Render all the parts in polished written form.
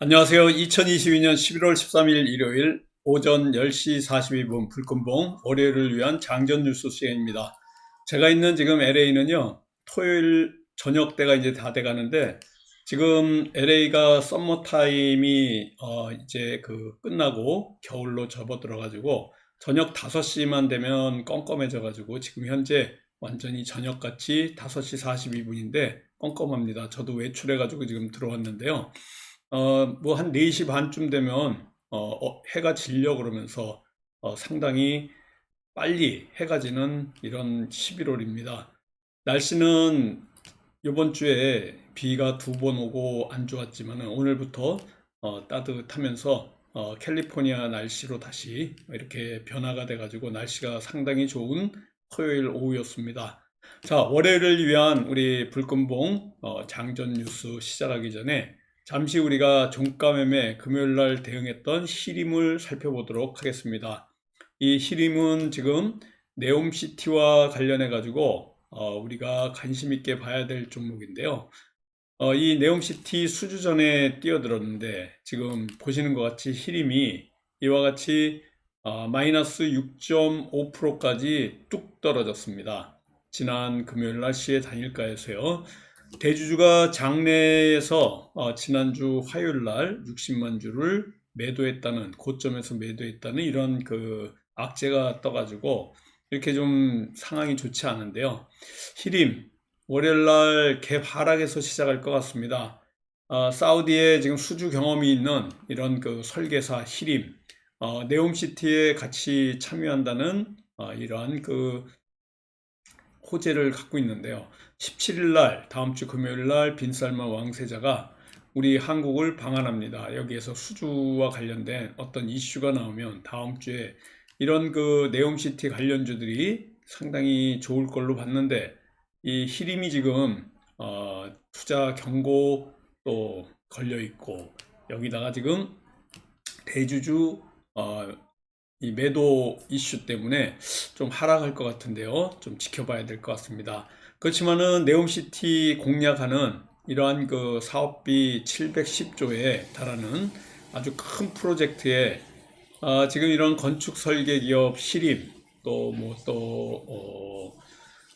안녕하세요. 2022년 11월 13일 일요일 오전 10시 42분 불금봉 월요일을 위한 장전 뉴스 시간입니다. 제가 있는 지금 LA는요, 토요일 저녁 때가 이제 다 돼 가는데, 지금 LA가 썸머 타임이 이제 끝나고 겨울로 접어들어 가지고 저녁 5시만 되면 껌껌해져 가지고 지금 현재 완전히 저녁같이 5시 42분인데 껌껌합니다. 저도 외출해 가지고 지금 들어왔는데요. 뭐 한 4시 반쯤 되면 해가 지려 그러면서 상당히 빨리 해가 지는 이런 11월입니다. 날씨는 이번 주에 비가 2번 오고 안 좋았지만 오늘부터 따뜻하면서 캘리포니아 날씨로 다시 이렇게 변화가 돼가지고 날씨가 상당히 좋은 토요일 오후였습니다. 자, 월요일을 위한 우리 불금봉 장전 뉴스 시작하기 전에 잠시 우리가 종가매매 금요일 날 대응했던 히림을 살펴보도록 하겠습니다. 이 히림은 지금 네옴시티와 관련해 가지고 우리가 관심 있게 봐야 될 종목인데요. 이 네옴시티 수주 전에 뛰어들었는데 지금 보시는 것 같이 히림이 이와 같이 마이너스 6.5%까지 뚝 떨어졌습니다. 지난 금요일 날 시의 단일가에서요. 대주주가 장내에서 지난주 화요일 날 60만 주를 매도했다는, 고점에서 매도했다는 이런 악재가 떠가지고 이렇게 좀 상황이 좋지 않은데요. 히림 월요일 날 갭 하락에서 시작할 것 같습니다. 사우디에 지금 수주 경험이 있는 이런 설계사 히림, 네옴시티에 같이 참여한다는 이러한 호재를 갖고 있는데요. 17일 날, 다음 주 금요일 날 빈살만 왕세자가 우리 한국을 방한합니다. 여기에서 수주와 관련된 어떤 이슈가 나오면 다음 주에 이런 네옴시티 관련주들이 상당히 좋을 걸로 봤는데, 이 히림이 지금 투자 경고 또 걸려 있고, 여기다가 지금 대주주 이 매도 이슈 때문에 좀 하락할 것 같은데요. 좀 지켜봐야 될 것 같습니다. 그렇지만은 네옴시티 공략하는 이러한 사업비 710조에 달하는 아주 큰 프로젝트에 지금 이런 건축 설계 기업 시림 또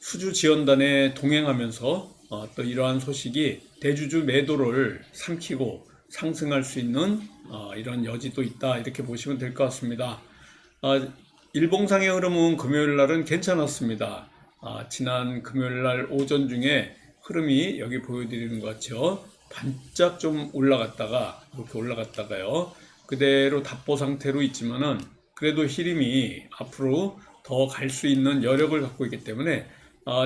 수주 지원단에 동행하면서 또 이러한 소식이 대주주 매도를 삼키고 상승할 수 있는 이런 여지도 있다, 이렇게 보시면 될 것 같습니다. 일봉상의 흐름은 금요일 날은 괜찮았습니다. 지난 금요일 날 오전 중에 흐름이 여기 보여드리는 것 같죠. 반짝 좀 올라갔다가 이렇게 올라갔다가요. 그대로 답보 상태로 있지만은 그래도 히림이 앞으로 더 갈 수 있는 여력을 갖고 있기 때문에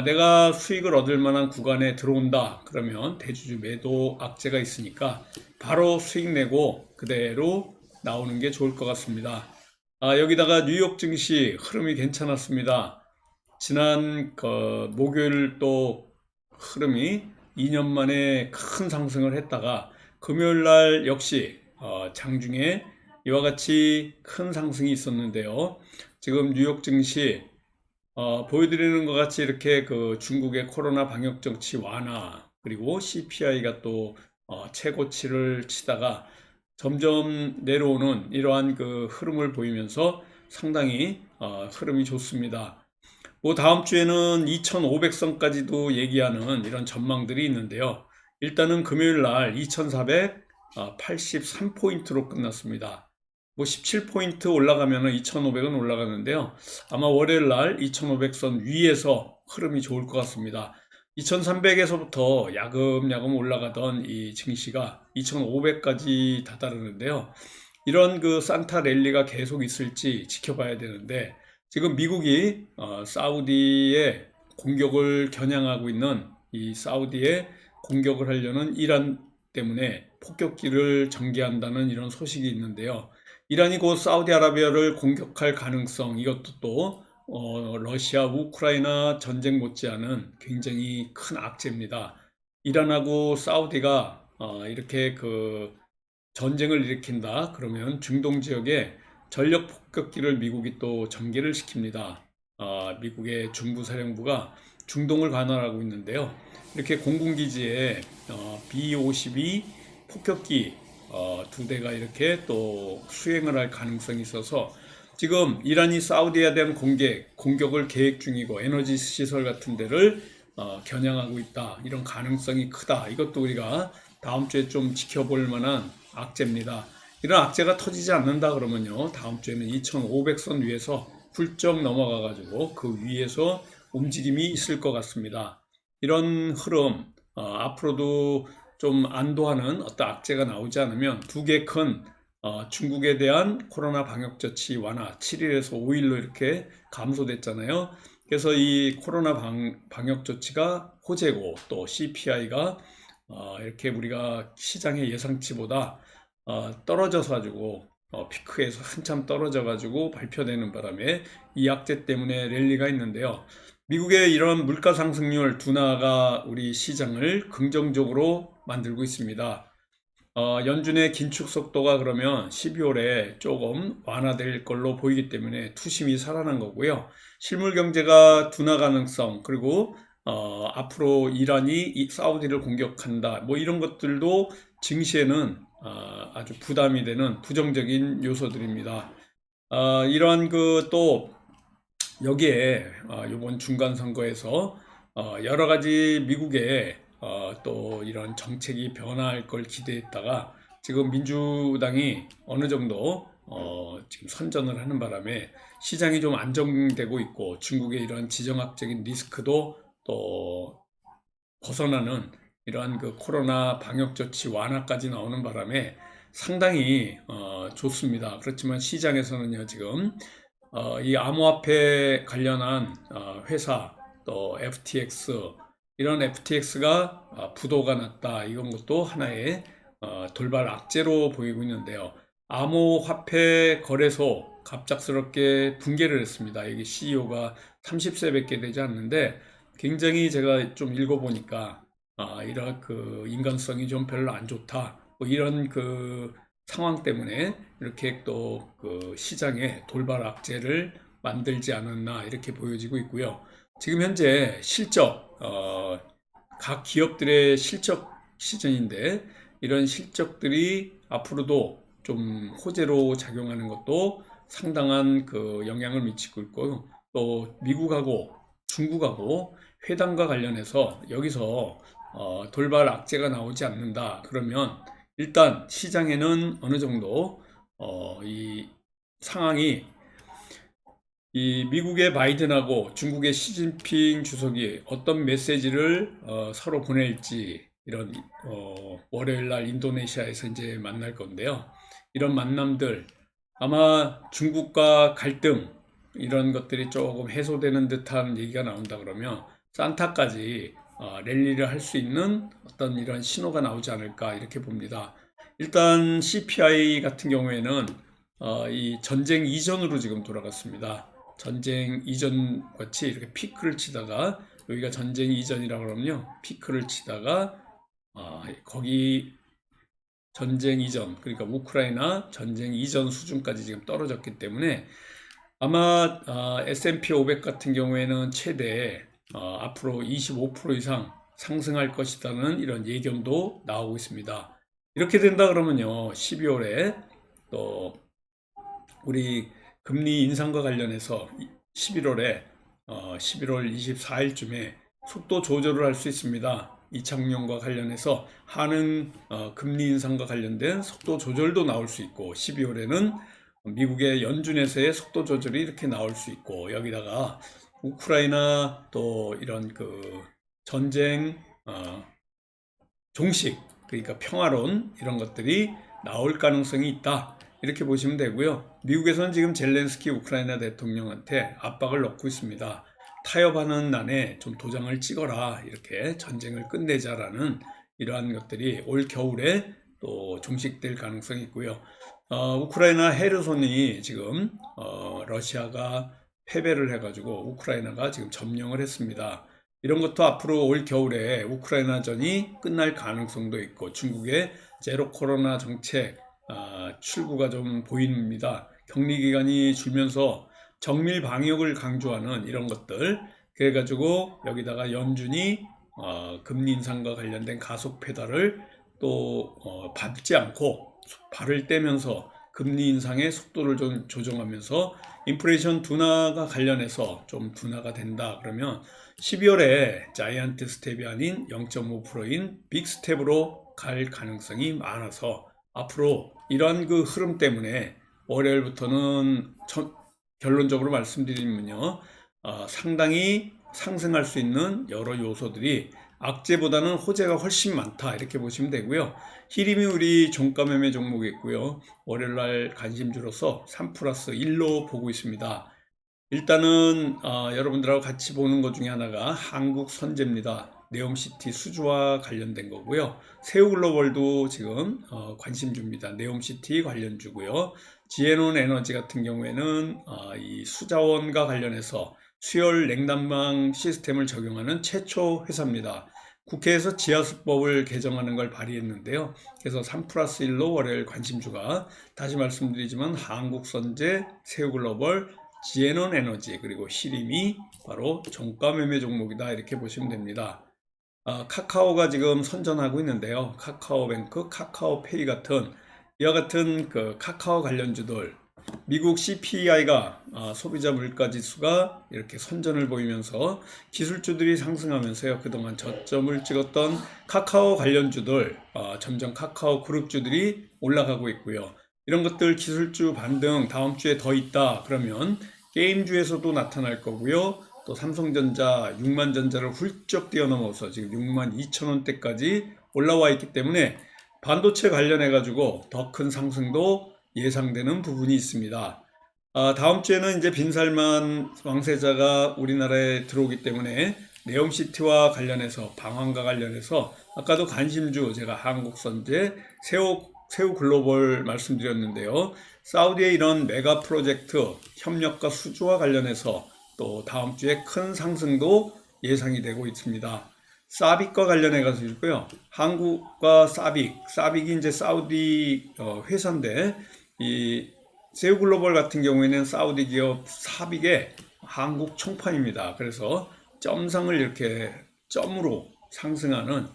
내가 수익을 얻을 만한 구간에 들어온다 그러면 대주주 매도 악재가 있으니까 바로 수익 내고 그대로 나오는 게 좋을 것 같습니다. 여기다가 뉴욕 증시 흐름이 괜찮았습니다. 지난 목요일 또 흐름이 2년 만에 큰 상승을 했다가 금요일 날 역시 장중에 이와 같이 큰 상승이 있었는데요. 지금 뉴욕 증시 보여드리는 것 같이 이렇게 중국의 코로나 방역 정치 완화, 그리고 CPI가 또 최고치를 치다가 점점 내려오는 이러한 흐름을 보이면서 상당히 흐름이 좋습니다. 뭐 다음 주에는 2,500선까지도 얘기하는 이런 전망들이 있는데요. 일단은 금요일 날 2,483포인트로 끝났습니다. 뭐 17포인트 올라가면 2,500은 올라가는데요. 아마 월요일 날 2,500선 위에서 흐름이 좋을 것 같습니다. 2,300에서부터 야금야금 올라가던 이 증시가 2,500까지 다다르는데요. 이런 산타 랠리가 계속 있을지 지켜봐야 되는데, 지금 미국이 사우디의 공격을 겨냥하고 있는, 이 사우디에 공격을 하려는 이란 때문에 폭격기를 전개한다는 이런 소식이 있는데요. 이란이 곧 사우디아라비아를 공격할 가능성, 이것도 또 러시아 우크라이나 전쟁 못지않은 굉장히 큰 악재입니다. 이란하고 사우디가 이렇게 전쟁을 일으킨다 그러면 중동 지역에 전력 폭격기를 미국이 또 전개를 시킵니다. 미국의 중부사령부가 중동을 관할하고 있는데요. 이렇게 공군기지에 B-52 폭격기 두 대가 이렇게 또 수행을 할 가능성이 있어서 지금 이란이 사우디에 대한 공격을 계획 중이고 에너지 시설 같은 데를 겨냥하고 있다. 이런 가능성이 크다. 이것도 우리가 다음 주에 좀 지켜볼 만한 악재입니다. 이런 악재가 터지지 않는다 그러면요, 다음 주에는 2500선 위에서 훌쩍 넘어가 가지고 그 위에서 움직임이 있을 것 같습니다. 이런 흐름 앞으로도 좀 안도하는 어떤 악재가 나오지 않으면 두 개 큰 중국에 대한 코로나 방역 조치 완화 7일에서 5일로 이렇게 감소됐잖아요. 그래서 이 코로나 방역 조치가 호재고 또 CPI가 이렇게 우리가 시장의 예상치보다 떨어져서 가지고 피크에서 한참 떨어져 가지고 발표되는 바람에 이 악재 때문에 랠리가 있는데요. 미국의 이런 물가 상승률 둔화가 우리 시장을 긍정적으로 만들고 있습니다. 연준의 긴축 속도가 그러면 12월에 조금 완화될 걸로 보이기 때문에 투심이 살아난 거고요. 실물 경제가 둔화 가능성, 그리고 앞으로 이란이 사우디를 공격한다, 뭐 이런 것들도 증시에는 아주 부담이 되는 부정적인 요소들입니다. 이러한 또 여기에 이번 중간 선거에서 여러 가지 미국의 또 이런 정책이 변화할 걸 기대했다가 지금 민주당이 어느 정도 지금 선전을 하는 바람에 시장이 좀 안정되고 있고 중국의 이런 지정학적인 리스크도 또 벗어나는 이러한 그 코로나 방역 조치 완화까지 나오는 바람에 상당히 좋습니다. 그렇지만 시장에서는요, 지금 이 암호화폐 관련한 회사 또 FTX, 이런 FTX가 부도가 났다, 이런 것도 하나의 돌발 악재로 보이고 있는데요. 암호화폐 거래소 갑작스럽게 붕괴를 했습니다. 여기 CEO가 30세밖에 되지 않는데 굉장히 제가 좀 읽어보니까 이런 그 인간성이 좀 별로 안 좋다, 뭐 이런 그 상황 때문에 이렇게 또 그 시장에 돌발 악재를 만들지 않았나 이렇게 보여지고 있고요. 지금 현재 실적, 각 기업들의 실적 시즌인데 이런 실적들이 앞으로도 좀 호재로 작용하는 것도 상당한 그 영향을 미치고 있고요. 또 미국하고 중국하고 회담과 관련해서 여기서 돌발 악재가 나오지 않는다 그러면 일단 시장에는 어느 정도 이 상황이 이 미국의 바이든하고 중국의 시진핑 주석이 어떤 메시지를 서로 보낼지, 이런 월요일 날 인도네시아에서 이제 만날 건데요. 이런 만남들 아마 중국과 갈등 이런 것들이 조금 해소되는 듯한 얘기가 나온다 그러면 산타까지 랠리를 할 수 있는 어떤 이런 신호가 나오지 않을까 이렇게 봅니다. 일단 CPI 같은 경우에는 이 전쟁 이전으로 지금 돌아갔습니다. 전쟁 이전 같이 이렇게 피크를 치다가, 여기가 전쟁 이전이라고 그러면요, 피크를 치다가 거기 전쟁 이전, 그러니까 우크라이나 전쟁 이전 수준까지 지금 떨어졌기 때문에 아마 S&P 500 같은 경우에는 최대 앞으로 25% 이상 상승할 것이라는 이런 예견도 나오고 있습니다. 이렇게 된다 그러면요, 12월에 또 우리 금리 인상과 관련해서 11월에 11월 24일쯤에 속도 조절을 할 수 있습니다. 이창용과 관련해서 하는 금리 인상과 관련된 속도 조절도 나올 수 있고, 12월에는 미국의 연준에서의 속도 조절이 이렇게 나올 수 있고, 여기다가 우크라이나 또 이런 그 전쟁 종식, 그러니까 평화론 이런 것들이 나올 가능성이 있다 이렇게 보시면 되고요. 미국에서는 지금 젤렌스키 우크라이나 대통령한테 압박을 넣고 있습니다. 타협하는 난에 좀 도장을 찍어라, 이렇게 전쟁을 끝내자라는 이러한 것들이 올 겨울에 또 종식될 가능성이 있고요. 우크라이나 헤르손이 지금 러시아가 패배를 해가지고 우크라이나가 지금 점령을 했습니다. 이런 것도 앞으로 올 겨울에 우크라이나전이 끝날 가능성도 있고, 중국의 제로 코로나 정책 출구가 좀 보입니다. 격리 기간이 줄면서 정밀 방역을 강조하는 이런 것들, 그래가지고 여기다가 연준이 금리 인상과 관련된 가속 페달을 또 밟지 않고 발을 떼면서 금리 인상의 속도를 좀 조정하면서 인플레이션 둔화가 관련해서 좀 둔화가 된다 그러면 12월에 자이언트 스텝이 아닌 0.5%인 빅 스텝으로 갈 가능성이 많아서 앞으로 이러한 그 흐름 때문에 월요일부터는 결론적으로 말씀드리면요, 상당히 상승할 수 있는 여러 요소들이 악재보다는 호재가 훨씬 많다 이렇게 보시면 되고요. 히림이 우리 종가 매매 종목이 있고요. 월요일날 관심주로서 3+1로 보고 있습니다. 일단은 여러분들하고 같이 보는 것 중에 하나가 한국선제입니다. 네옴시티 수주와 관련된 거고요. 세우글로벌도 지금 관심주입니다. 네옴시티 관련주고요. 지에논 에너지 같은 경우에는 이 수자원과 관련해서 수열 냉난방 시스템을 적용하는 최초 회사입니다. 국회에서 지하수법을 개정하는 걸 발의했는데요. 그래서 3+1로 월요일 관심주가 다시 말씀드리지만 한국선제, 세우글로벌, 지에논 에너지 그리고 히림이 바로 종가 매매 종목이다 이렇게 보시면 됩니다. 카카오가 지금 선전하고 있는데요. 카카오뱅크, 카카오페이 같은 이와 같은 그 카카오 관련주들 미국 CPI가 소비자 물가 지수가 이렇게 선전을 보이면서 기술주들이 상승하면서요. 그동안 저점을 찍었던 카카오 관련주들 점점 카카오 그룹주들이 올라가고 있고요. 이런 것들 기술주 반등 다음 주에 더 있다 그러면 게임주에서도 나타날 거고요. 또 삼성전자 6만 전자를 훌쩍 뛰어넘어서 지금 6만 2천 원대까지 올라와 있기 때문에 반도체 관련해 가지고 더 큰 상승도 예상되는 부분이 있습니다. 다음 주에는 이제 빈살만 왕세자가 우리나라에 들어오기 때문에 네옴시티와 관련해서 방황과 관련해서 아까도 관심주 제가 한국선제, 세우글로벌 말씀드렸는데요. 사우디의 이런 메가 프로젝트 협력과 수주와 관련해서 또 다음 주에 큰 상승도 예상이 되고 있습니다. 사빅과 관련해 가지고요. 한국과 사빅이 이제 사우디 회사인데 이 세우글로벌 같은 경우에는 사우디 기업 사빅의 한국 총판입니다. 그래서 점상을 이렇게 점으로 상승하는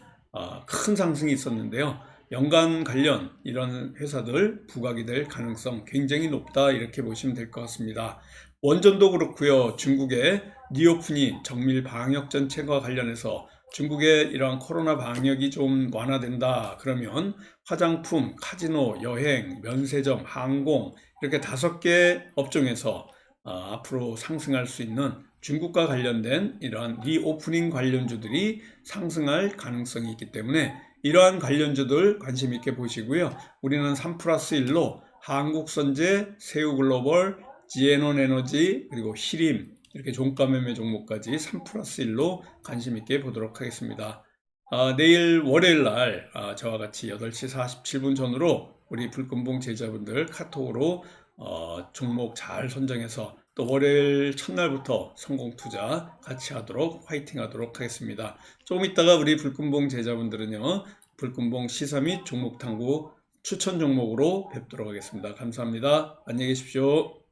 큰 상승이 있었는데요. 연간 관련 이런 회사들 부각이 될 가능성 굉장히 높다 이렇게 보시면 될 것 같습니다. 원전도 그렇고요. 중국의 리오프닝 정밀 방역 정책과 관련해서 중국의 이러한 코로나 방역이 좀 완화된다 그러면 화장품, 카지노, 여행, 면세점, 항공 이렇게 5개 업종에서 앞으로 상승할 수 있는 중국과 관련된 이러한 리오프닝 관련주들이 상승할 가능성이 있기 때문에 이러한 관련주들 관심 있게 보시고요. 우리는 3+1로 한국선제, 세우글로벌, 지에논 에너지 그리고 히림 이렇게 종가 매매 종목까지 3+1로 관심 있게 보도록 하겠습니다. 내일 월요일 날 저와 같이 8시 47분 전후로 우리 불금봉 제자분들 카톡으로 종목 잘 선정해서 또 월요일 첫날부터 성공 투자 같이 하도록 화이팅 하도록 하겠습니다. 조금 있다가 우리 불금봉 제자분들은요. 불금봉 시사 및 종목 탐구 추천 종목으로 뵙도록 하겠습니다. 감사합니다. 안녕히 계십시오.